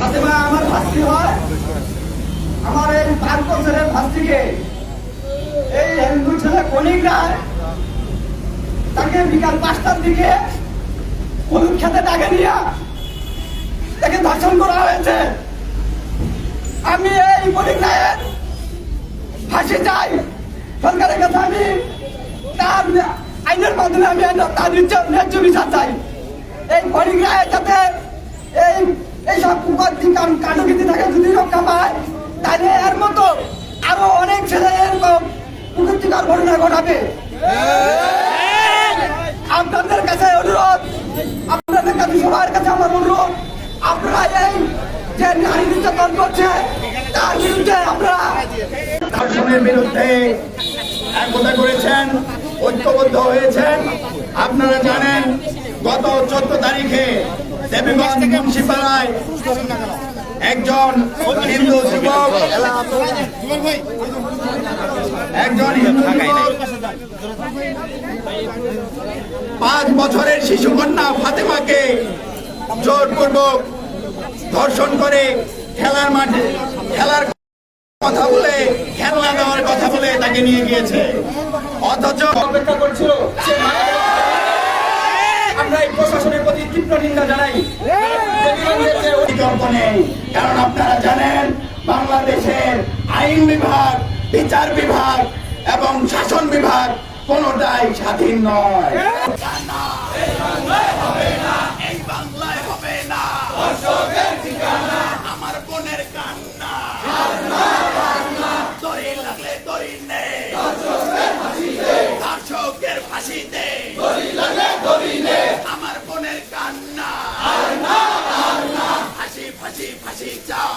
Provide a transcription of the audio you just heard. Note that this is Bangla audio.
ফাতেমা আমার ভাস্তি হয়। আমার এই 5 বছরের ভাস্তিকে এই হিন্দু ছেলে কলিগরা তাকে বিকাল 5টার দিকে হলুদ খেতে ডাকে নিয়ে তাকে ধর্ষণ করা হয়েছে। আমি এই কলিগরায়ের ফাঁসি চাই। সরকারের কাছে আমি তার আইনের মাধ্যমে আমি তার ন্যায্য বিচার চাই। এই কলিগরায় যাতে এইসব কাণ্ডকীর্তি থেকে যদি রক্ষা পায়, তাহলে এর মতো আরো অনেক ছেলে এরকম কুকৃতিকর ঘটনা ঘটাবে। আপনাদের কাছে অনুরোধ, আপনাদের কাছে সবার কাছে আমার অনুরোধ, আপনারা এই যে নারী নির্যাতন করছে তার বিরুদ্ধে আপনারা ধর্ষণের বিরুদ্ধে একতা করেছেন, ঐক্যবদ্ধ হয়েছেন। আপনারা জানেন গত 14 তারিখে দেবীগঞ্জ মুন্সিপাড়ায় একজন হিন্দু যুবক 5 বছরের শিশুকন্যা ফাতেমাকে জোরপূর্বক ধর্ষণ করে খেলার মাঠে খেলার কথা বলে খেলনা দেওয়ার কথা বলে তাকে নিয়ে গিয়েছে, অথচ অপেক্ষা করছিল। আমরা এই প্রশাসনের প্রতি তীব্র নিন্দা জানাই। কারণ আপনারা জানেন বাংলাদেশের আইন বিভাগ, বিচার বিভাগ এবং শাসন বিভাগ কোনটাই স্বাধীন নয়। আমার বোনের কান্না দড়ি লাগলে দড়ি নেই, ধর্ষকের ফাঁসিতে আমার বোনের কান্না ফাঁসি ফাঁসি ফাঁসি চাও।